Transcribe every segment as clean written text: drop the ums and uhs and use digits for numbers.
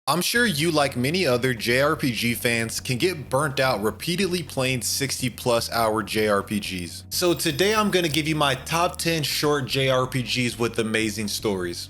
I'm sure you, like many other JRPG fans, can get burnt out repeatedly playing 60 plus hour JRPGs. So today I'm going to give you my top 10 short JRPGs with amazing stories.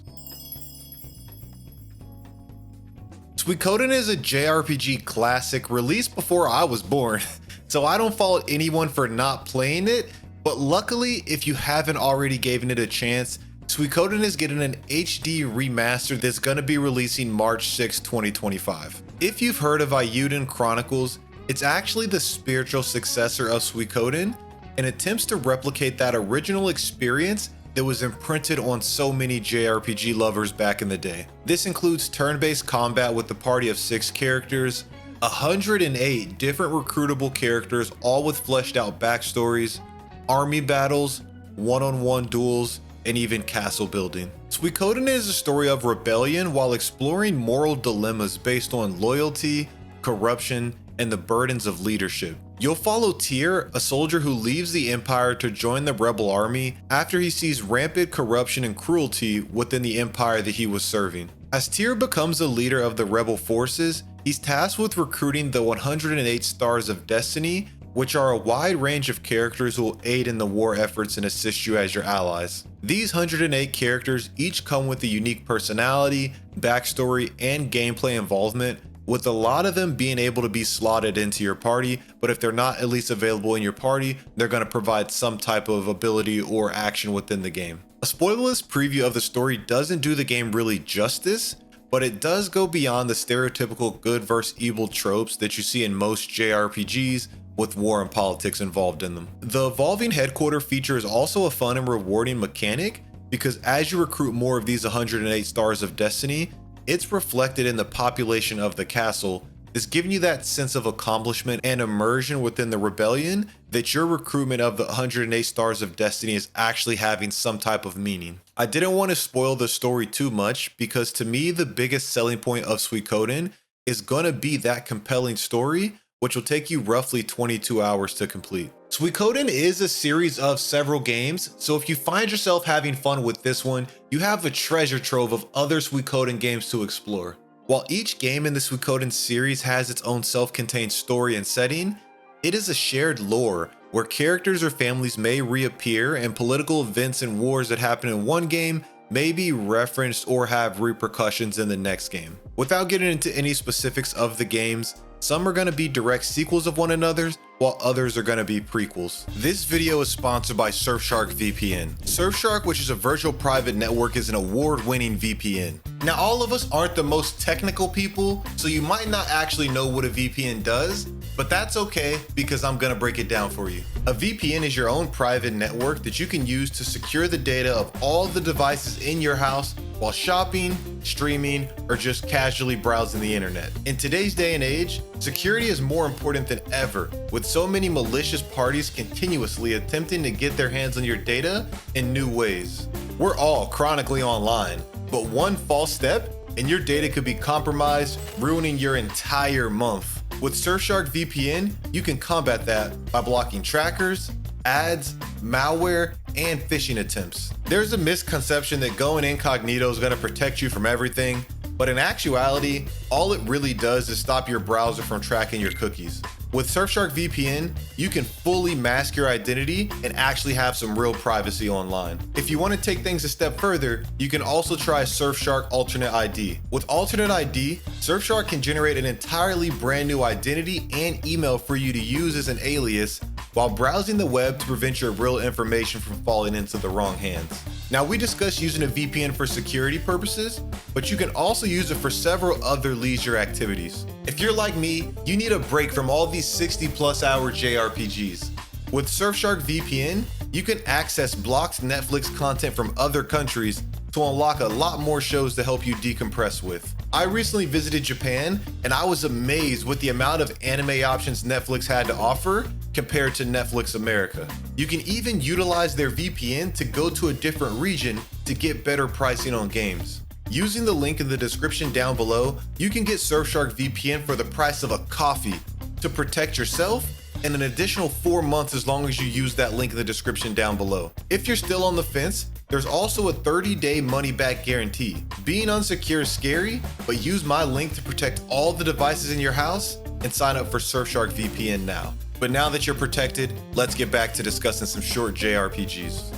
Suikoden is a JRPG classic released before I was born, so I don't fault anyone for not playing it, but luckily if you haven't already given it a chance, Suikoden is getting an HD remaster that's going to be releasing March 6, 2025. If you've heard of Eiyuden Chronicles, it's actually the spiritual successor of Suikoden and attempts to replicate that original experience that was imprinted on so many JRPG lovers back in the day. This includes turn-based combat with the party of 6 characters, 108 different recruitable characters, all with fleshed out backstories, army battles, one-on-one duels, and even castle building. Suikoden is a story of rebellion while exploring moral dilemmas based on loyalty, corruption, and the burdens of leadership. You'll follow Tyr, a soldier who leaves the Empire to join the rebel army after he sees rampant corruption and cruelty within the Empire that he was serving. As Tyr becomes a leader of the rebel forces, he's tasked with recruiting the 108 Stars of Destiny, which are a wide range of characters who will aid in the war efforts and assist you as your allies. These 108 characters each come with a unique personality, backstory, and gameplay involvement, with a lot of them being able to be slotted into your party, but if they're not at least available in your party, they're going to provide some type of ability or action within the game. A spoilerless preview of the story doesn't do the game really justice, but it does go beyond the stereotypical good versus evil tropes that you see in most JRPGs, with war and politics involved in them. The evolving headquarter feature is also a fun and rewarding mechanic because as you recruit more of these 108 Stars of Destiny, it's reflected in the population of the castle. It's giving you that sense of accomplishment and immersion within the rebellion that your recruitment of the 108 Stars of Destiny is actually having some type of meaning. I didn't want to spoil the story too much because to me the biggest selling point of Suikoden is going to be that compelling story, which will take you roughly 22 hours to complete. Suikoden is a series of several games, so if you find yourself having fun with this one, you have a treasure trove of other Suikoden games to explore. While each game in the Suikoden series has its own self-contained story and setting, it is a shared lore where characters or families may reappear and political events and wars that happen in one game may be referenced or have repercussions in the next game. Without getting into any specifics of the games, some are going to be direct sequels of one another's, while others are going to be prequels. This video is sponsored by Surfshark VPN. Surfshark, which is a virtual private network, is an award-winning VPN. Now, all of us aren't the most technical people, so you might not actually know what a VPN does, but that's okay because I'm going to break it down for you. A VPN is your own private network that you can use to secure the data of all the devices in your house while shopping, streaming, or just casually browsing the internet. In today's day and age, security is more important than ever, with so many malicious parties continuously attempting to get their hands on your data in new ways. We're all chronically online, but one false step and your data could be compromised, ruining your entire month. With Surfshark VPN, you can combat that by blocking trackers, ads, malware, and phishing attempts. There's a misconception that going incognito is going to protect you from everything, but in actuality, all it really does is stop your browser from tracking your cookies. With Surfshark VPN, you can fully mask your identity and actually have some real privacy online. If you want to take things a step further, you can also try Surfshark Alternate ID. With Alternate ID, Surfshark can generate an entirely brand new identity and email for you to use as an alias while browsing the web to prevent your real information from falling into the wrong hands. Now, we discussed using a VPN for security purposes, but you can also use it for several other leisure activities. If you're like me, you need a break from all these 60+ hour JRPGs. With Surfshark VPN, you can access blocked Netflix content from other countries to unlock a lot more shows to help you decompress with. I recently visited Japan and I was amazed with the amount of anime options Netflix had to offer compared to Netflix America. You can even utilize their VPN to go to a different region to get better pricing on games. Using the link in the description down below, you can get Surfshark VPN for the price of a coffee to protect yourself and an additional 4 months as long as you use that link in the description down below. If you're still on the fence, There's also a 30-day money-back guarantee. Being unsecure is scary, but use my link to protect all the devices in your house and sign up for Surfshark VPN now. But now that you're protected, let's get back to discussing some short JRPGs.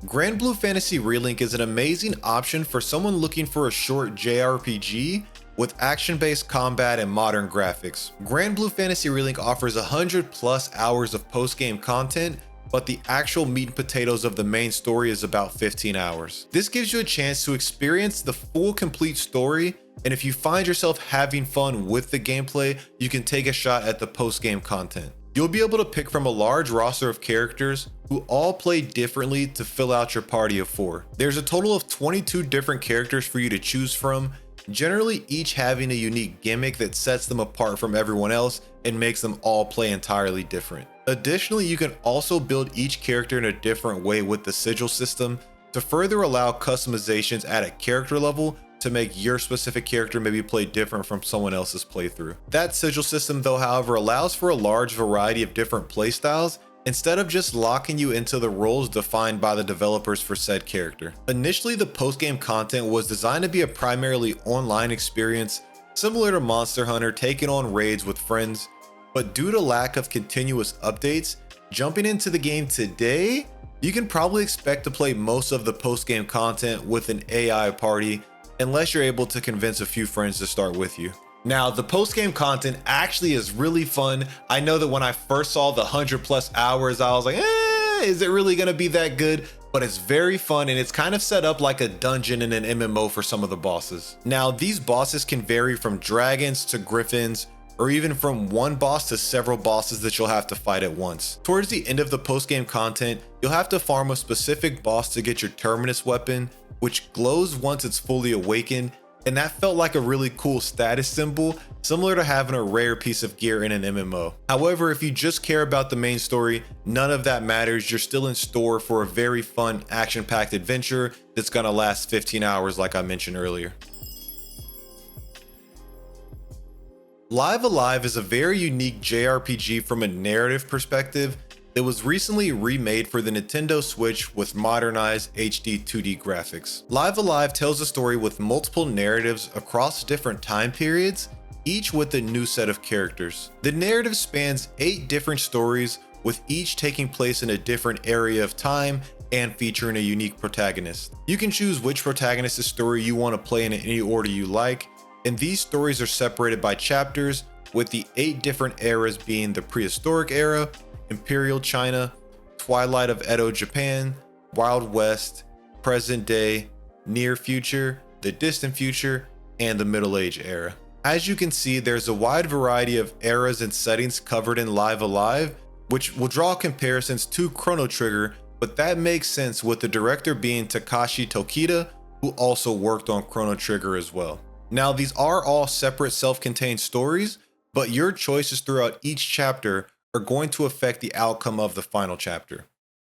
Granblue Fantasy Relink is an amazing option for someone looking for a short JRPG with action-based combat and modern graphics. Granblue Fantasy Relink offers 100+ hours of post-game content, but the actual meat and potatoes of the main story is about 15 hours. This gives you a chance to experience the full complete story, and if you find yourself having fun with the gameplay, you can take a shot at the post-game content. You'll be able to pick from a large roster of characters who all play differently to fill out your party of 4. There's a total of 22 different characters for you to choose from, generally each having a unique gimmick that sets them apart from everyone else and makes them all play entirely different. Additionally, you can also build each character in a different way with the sigil system to further allow customizations at a character level to make your specific character maybe play different from someone else's playthrough. That sigil system though, however, allows for a large variety of different playstyles instead of just locking you into the roles defined by the developers for said character. Initially, the post-game content was designed to be a primarily online experience similar to Monster Hunter, taking on raids with friends, but due to lack of continuous updates, jumping into the game today, you can probably expect to play most of the post-game content with an AI party unless you're able to convince a few friends to start with you. Now, the post-game content actually is really fun. I know that when I first saw the 100+ hours, I was like, is it really gonna be that good? But it's very fun and it's kind of set up like a dungeon in an MMO for some of the bosses. Now, these bosses can vary from dragons to griffins, or even from one boss to several bosses that you'll have to fight at once. Towards the end of the post-game content, you'll have to farm a specific boss to get your terminus weapon, which glows once it's fully awakened, and that felt like a really cool status symbol, similar to having a rare piece of gear in an MMO. However, if you just care about the main story, none of that matters. You're still in store for a very fun, action-packed adventure that's gonna last 15 hours like I mentioned earlier. Live Alive is a very unique JRPG from a narrative perspective that was recently remade for the Nintendo Switch with modernized HD 2D graphics. Live Alive tells a story with multiple narratives across different time periods, each with a new set of characters. The narrative spans 8 different stories, with each taking place in a different area of time and featuring a unique protagonist. You can choose which protagonist's story you want to play in any order you like, and these stories are separated by chapters, with the 8 different eras being the prehistoric era, Imperial China, Twilight of Edo Japan, Wild West, Present Day, Near Future, the Distant Future, and the Middle Age era. As you can see, there's a wide variety of eras and settings covered in Live Alive, which will draw comparisons to Chrono Trigger, but that makes sense with the director being Takashi Tokita, who also worked on Chrono Trigger as well. Now, these are all separate self-contained stories, but your choices throughout each chapter are going to affect the outcome of the final chapter.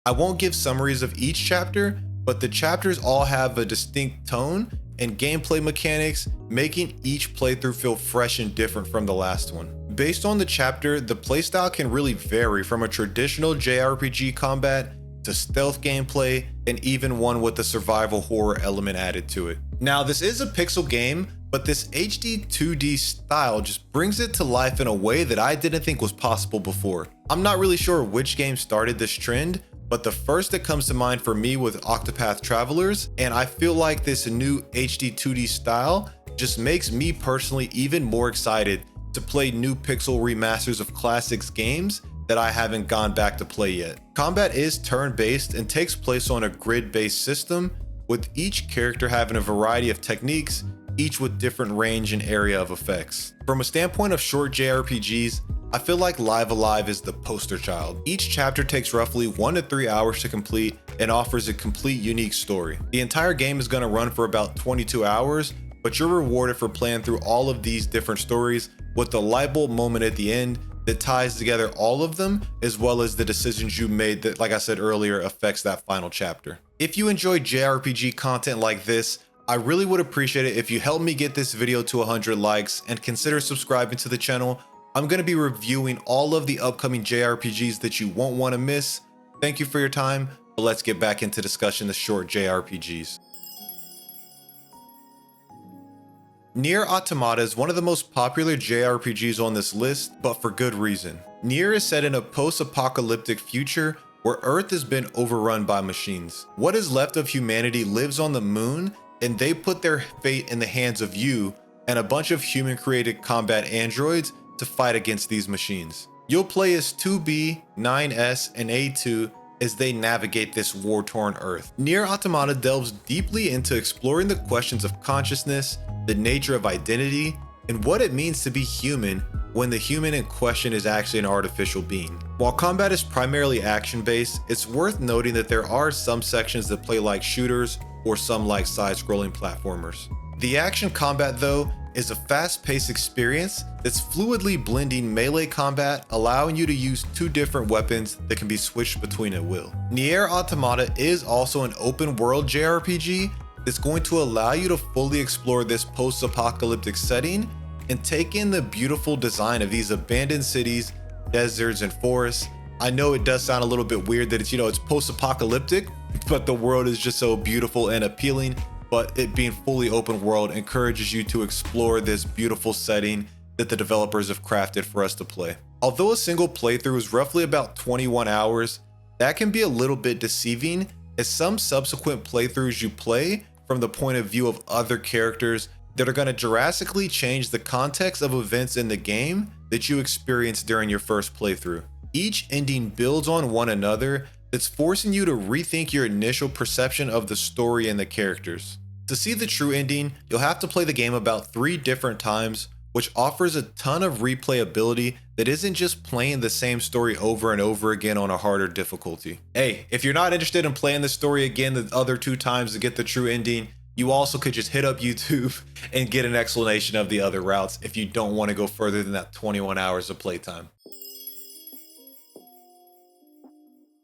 I won't give summaries of each chapter, but the chapters all have a distinct tone and gameplay mechanics, making each playthrough feel fresh and different from the last one. Based on the chapter, the playstyle can really vary from a traditional JRPG combat to stealth gameplay, and even one with a survival horror element added to it. Now, this is a pixel game, but this HD 2D style just brings it to life in a way that I didn't think was possible before. I'm not really sure which game started this trend, but the first that comes to mind for me was Octopath Travelers, and I feel like this new HD 2D style just makes me personally even more excited to play new pixel remasters of classics games that I haven't gone back to play yet. Combat is turn-based and takes place on a grid-based system, with each character having a variety of techniques, each with different range and area of effects. From a standpoint of short JRPGs, I feel like Live Alive is the poster child. Each chapter takes roughly 1 to 3 hours to complete and offers a complete unique story. The entire game is going to run for about 22 hours, but you're rewarded for playing through all of these different stories with the light bulb moment at the end that ties together all of them, as well as the decisions you made that, like I said earlier, affects that final chapter. If you enjoy JRPG content like this, I really would appreciate it if you help me get this video to 100 likes and consider subscribing to the channel. I'm going to be reviewing all of the upcoming JRPGs that you won't want to miss, Thank you for your time, but let's get back into discussing the short JRPGs. Nier Automata is one of the most popular JRPGs on this list, but for good reason. Nier is set in a post-apocalyptic future where Earth has been overrun by machines. What is left of humanity lives on the moon, and they put their fate in the hands of you and a bunch of human-created combat androids to fight against these machines. You'll play as 2B, 9S, and A2 as they navigate this war-torn Earth. Nier Automata delves deeply into exploring the questions of consciousness, the nature of identity, and what it means to be human when the human in question is actually an artificial being. While combat is primarily action-based, it's worth noting that there are some sections that play like shooters or some like side-scrolling platformers. The action combat, though, is a fast-paced experience that's fluidly blending melee combat, allowing you to use two different weapons that can be switched between at will. Nier Automata is also an open-world JRPG that's going to allow you to fully explore this post-apocalyptic setting and take in the beautiful design of these abandoned cities, deserts, and forests. I know it does sound a little bit weird that it's post-apocalyptic, but the world is just so beautiful and appealing. But it being fully open world encourages you to explore this beautiful setting that the developers have crafted for us to play. Although a single playthrough is roughly about 21 hours, that can be a little bit deceiving, as some subsequent playthroughs you play from the point of view of other characters that are going to drastically change the context of events in the game that you experienced during your first playthrough. Each ending builds on one another, that's forcing you to rethink your initial perception of the story and the characters. To see the true ending, you'll have to play the game about 3 different times, which offers a ton of replayability that isn't just playing the same story over and over again on a harder difficulty. Hey, if you're not interested in playing the story again the other 2 times to get the true ending, you also could just hit up YouTube and get an explanation of the other routes if you don't want to go further than that 21 hours of playtime.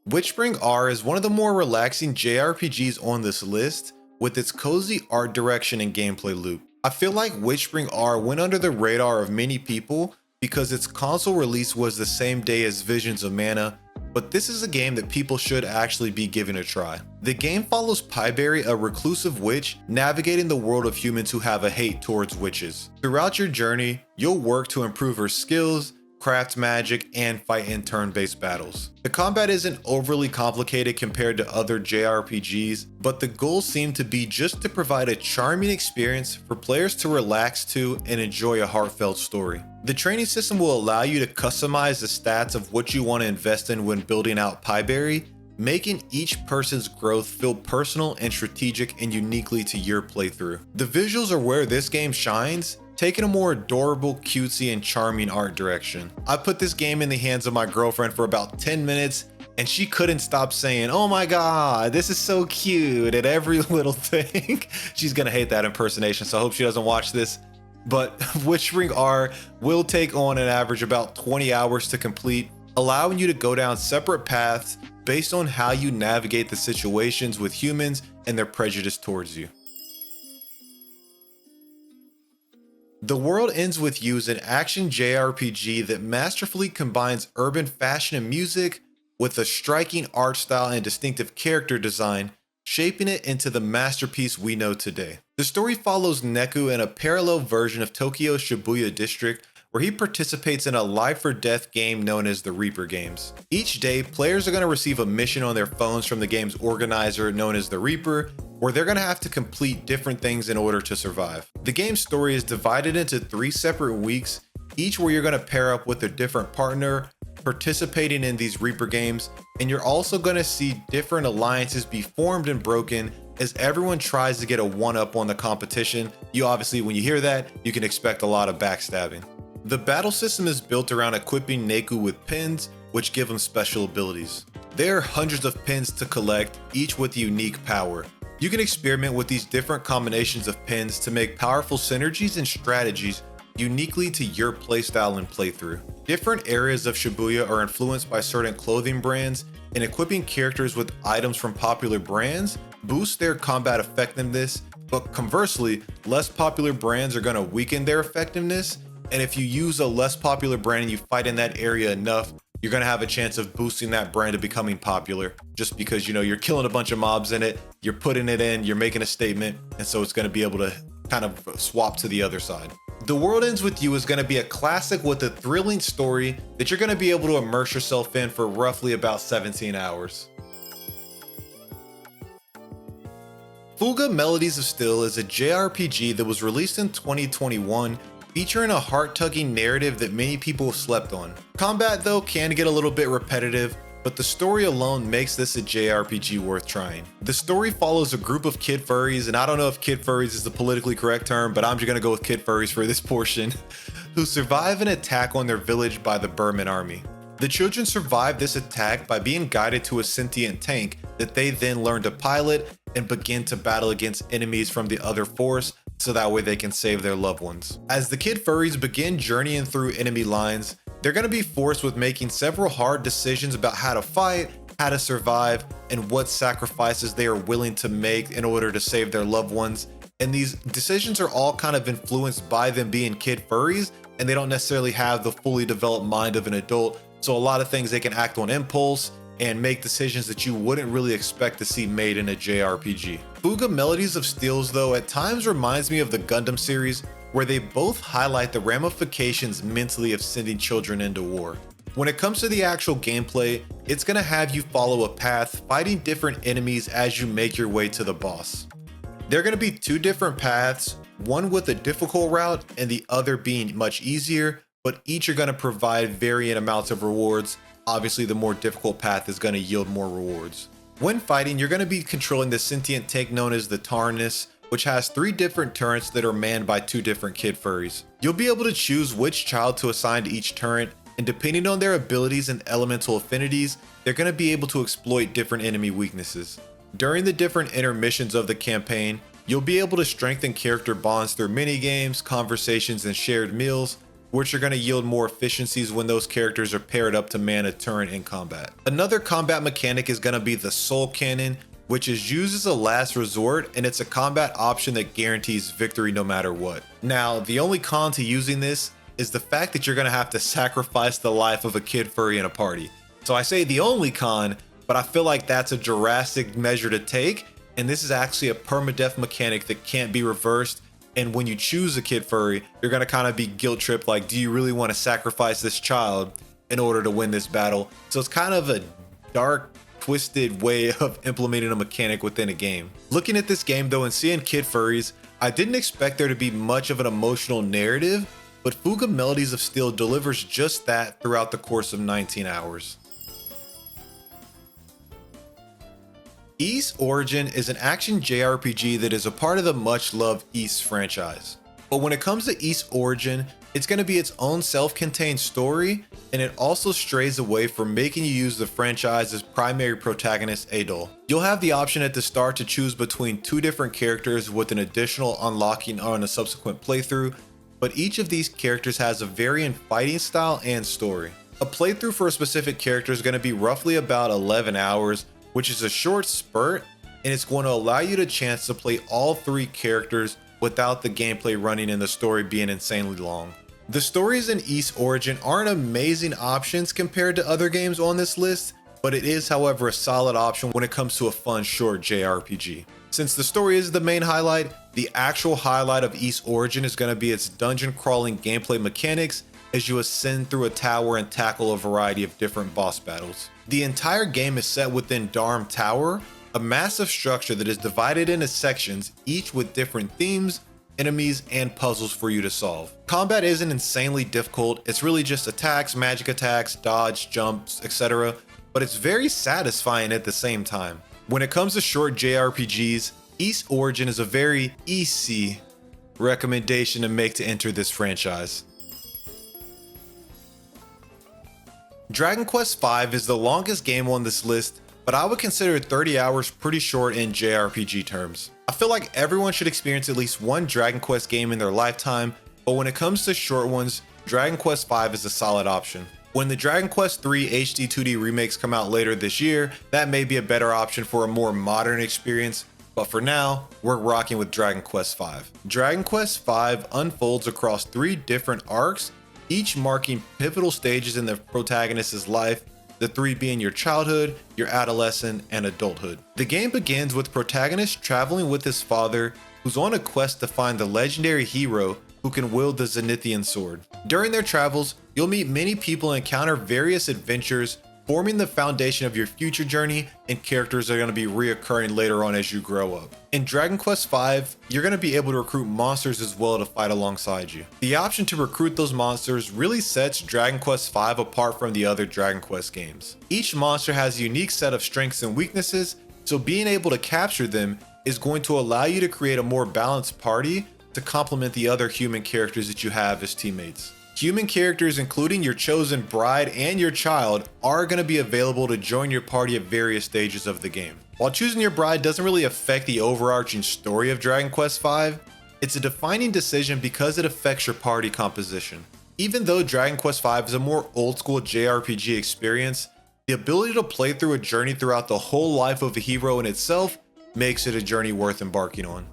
Witchspring R is one of the more relaxing JRPGs on this list, with its cozy art direction and gameplay loop. I feel like Witchspring R went under the radar of many people because its console release was the same day as Visions of Mana, but this is a game that people should actually be giving a try. The game follows Pieberry, a reclusive witch, navigating the world of humans who have a hate towards witches. Throughout your journey, you'll work to improve her skills, craft magic, and fight in turn-based battles. The combat isn't overly complicated compared to other JRPGs, but the goal seemed to be just to provide a charming experience for players to relax to and enjoy a heartfelt story. The training system will allow you to customize the stats of what you want to invest in when building out Pieberry, making each person's growth feel personal and strategic and uniquely to your playthrough. The visuals are where this game shines, taking a more adorable, cutesy, and charming art direction. I put this game in the hands of my girlfriend for about 10 minutes, and she couldn't stop saying, "Oh my god, this is so cute," at every little thing. She's gonna hate that impersonation, so I hope she doesn't watch this. But Witchspring R will take on an average about 20 hours to complete, allowing you to go down separate paths based on how you navigate the situations with humans and their prejudice towards you. The World Ends With You is an action JRPG that masterfully combines urban fashion and music with a striking art style and distinctive character design, shaping it into the masterpiece we know today. The story follows Neku in a parallel version of Tokyo's Shibuya district, where he participates in a life or death game known as the Reaper Games. Each day, players are going to receive a mission on their phones from the game's organizer known as the Reaper, where they're going to have to complete different things in order to survive. The game's story is divided into 3 separate weeks, each where you're going to pair up with a different partner, participating in these Reaper Games, and you're also going to see different alliances be formed and broken as everyone tries to get a one-up on the competition. You obviously, when you hear that, you can expect a lot of backstabbing. The battle system is built around equipping Neku with pins, which give him special abilities. There are hundreds of pins to collect, each with unique power. You can experiment with these different combinations of pins to make powerful synergies and strategies uniquely to your playstyle and playthrough. Different areas of Shibuya are influenced by certain clothing brands, and equipping characters with items from popular brands boosts their combat effectiveness, but conversely, less popular brands are going to weaken their effectiveness. And if you use a less popular brand and you fight in that area enough, you're going to have a chance of boosting that brand to becoming popular just because, you know, you're killing a bunch of mobs in it, you're putting it in, you're making a statement, and so it's going to be able to kind of swap to the other side. The World Ends With You is going to be a classic with a thrilling story that you're going to be able to immerse yourself in for roughly about 17 hours. Fuga Melodies of Steel is a JRPG that was released in 2021, featuring a heart-tugging narrative that many people have slept on. Combat though can get a little bit repetitive, but the story alone makes this a JRPG worth trying. The story follows a group of kid furries, and I don't know if kid furries is the politically correct term, but I'm just gonna go with kid furries for this portion, who survive an attack on their village by the Burman army. The children survive this attack by being guided to a sentient tank that they then learn to pilot and begin to battle against enemies from the other force, so that way they can save their loved ones. As the kid furries begin journeying through enemy lines, they're going to be forced with making several hard decisions about how to fight, how to survive, and what sacrifices they are willing to make in order to save their loved ones. And these decisions are all kind of influenced by them being kid furries, and they don't necessarily have the fully developed mind of an adult. So a lot of things they can act on impulse and make decisions that you wouldn't really expect to see made in a JRPG. Fuga Melodies of Steel though at times reminds me of the Gundam series, where they both highlight the ramifications mentally of sending children into war. When it comes to the actual gameplay, it's going to have you follow a path fighting different enemies as you make your way to the boss. There are going to be two different paths, one with a difficult route and the other being much easier, but each are going to provide varying amounts of rewards. Obviously, the more difficult path is going to yield more rewards. When fighting, you're going to be controlling the sentient tank known as the Tarnus, which has 3 different turrets that are manned by 2 different kid furries. You'll be able to choose which child to assign to each turret, and depending on their abilities and elemental affinities, they're going to be able to exploit different enemy weaknesses. During the different intermissions of the campaign, you'll be able to strengthen character bonds through minigames, conversations, and shared meals, which are going to yield more efficiencies when those characters are paired up to man a turret in combat. Another combat mechanic is going to be the Soul Cannon, which is used as a last resort, and it's a combat option that guarantees victory no matter what. Now, the only con to using this is the fact that you're going to have to sacrifice the life of a kid furry in a party. So I say the only con, but I feel like that's a drastic measure to take, and this is actually a permadeath mechanic that can't be reversed. And when you choose a kid furry, you're going to kind of be guilt tripped, like, do you really want to sacrifice this child in order to win this battle? So it's kind of a dark, twisted way of implementing a mechanic within a game. Looking at this game though and seeing kid furries, I didn't expect there to be much of an emotional narrative, but Fuga Melodies of Steel delivers just that throughout the course of 19 hours. Ys Origin is an action JRPG that is a part of the much-loved Ys franchise. But when it comes to Ys Origin, it's going to be its own self-contained story, and it also strays away from making you use the franchise's primary protagonist, Adol. You'll have the option at the start to choose between 2 different characters with an additional unlocking on a subsequent playthrough, but each of these characters has a varying fighting style and story. A playthrough for a specific character is going to be roughly about 11 hours, which is a short spurt, and it's going to allow you the chance to play all 3 characters without the gameplay running and the story being insanely long. The stories in Ys Origin aren't amazing options compared to other games on this list, but it is, however, a solid option when it comes to a fun short JRPG. Since the story is the main highlight, the actual highlight of Ys Origin is going to be its dungeon crawling gameplay mechanics as you ascend through a tower and tackle a variety of different boss battles. The entire game is set within Dharm Tower, a massive structure that is divided into sections, each with different themes, enemies, and puzzles for you to solve. Combat isn't insanely difficult, it's really just attacks, magic attacks, dodge, jumps, etc., but it's very satisfying at the same time. When it comes to short JRPGs, Ys Origin is a very easy recommendation to make to enter this franchise. Dragon Quest V is the longest game on this list, but I would consider 30 hours pretty short in JRPG terms. I feel like everyone should experience at least one Dragon Quest game in their lifetime, but when it comes to short ones, Dragon Quest V is a solid option. When the Dragon Quest III HD 2D remakes come out later this year, that may be a better option for a more modern experience, but for now, we're rocking with Dragon Quest V. Dragon Quest V unfolds across 3 different arcs, each marking pivotal stages in the protagonist's life, the three being your childhood, your adolescent, and adulthood. The game begins with protagonist traveling with his father, who's on a quest to find the legendary hero who can wield the Zenithian sword. During their travels, you'll meet many people and encounter various adventures, forming the foundation of your future journey, and characters are going to be reoccurring later on as you grow up. In Dragon Quest V, you're going to be able to recruit monsters as well to fight alongside you. The option to recruit those monsters really sets Dragon Quest V apart from the other Dragon Quest games. Each monster has a unique set of strengths and weaknesses, so being able to capture them is going to allow you to create a more balanced party to complement the other human characters that you have as teammates. Human characters, including your chosen bride and your child, are going to be available to join your party at various stages of the game. While choosing your bride doesn't really affect the overarching story of Dragon Quest V, it's a defining decision because it affects your party composition. Even though Dragon Quest V is a more old-school JRPG experience, the ability to play through a journey throughout the whole life of a hero in itself makes it a journey worth embarking on.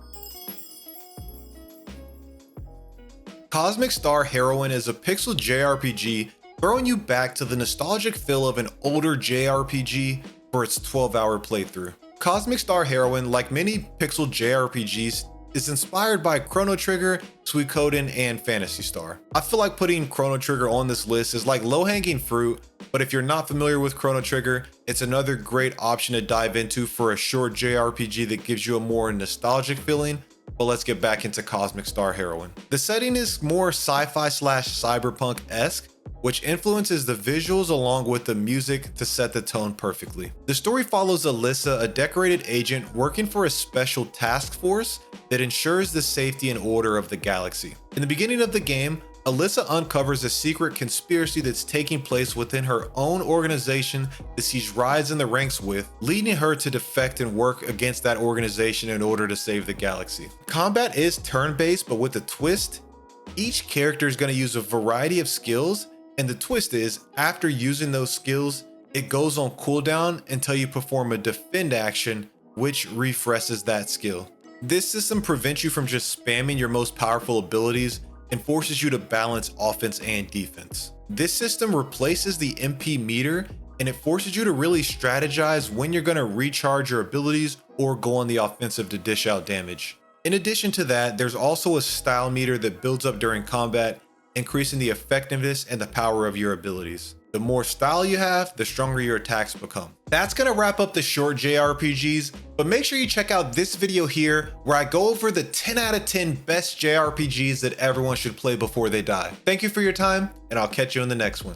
Cosmic Star Heroine is a pixel JRPG throwing you back to the nostalgic feel of an older JRPG for its 12-hour playthrough. Cosmic Star Heroine, like many pixel JRPGs, is inspired by Chrono Trigger, Suikoden, and Phantasy Star. I feel like putting Chrono Trigger on this list is like low-hanging fruit, but if you're not familiar with Chrono Trigger, it's another great option to dive into for a short JRPG that gives you a more nostalgic feeling. But let's get back into Cosmic Star Heroine. The setting is more sci-fi / cyberpunk-esque, which influences the visuals along with the music to set the tone perfectly. The story follows Alyssa, a decorated agent working for a special task force that ensures the safety and order of the galaxy. In the beginning of the game, Alyssa uncovers a secret conspiracy that's taking place within her own organization that she's rise in the ranks with, leading her to defect and work against that organization in order to save the galaxy. Combat is turn-based, but with a twist. Each character is going to use a variety of skills, and the twist is, after using those skills, it goes on cooldown until you perform a defend action, which refreshes that skill. This system prevents you from just spamming your most powerful abilities and forces you to balance offense and defense. This system replaces the MP meter, and it forces you to really strategize when you're going to recharge your abilities or go on the offensive to dish out damage. In addition to that, there's also a style meter that builds up during combat, increasing the effectiveness and the power of your abilities. The more style you have, the stronger your attacks become. That's gonna wrap up the short JRPGs, but make sure you check out this video here where I go over the 10 out of 10 best JRPGs that everyone should play before they die. Thank you for your time, and I'll catch you in the next one.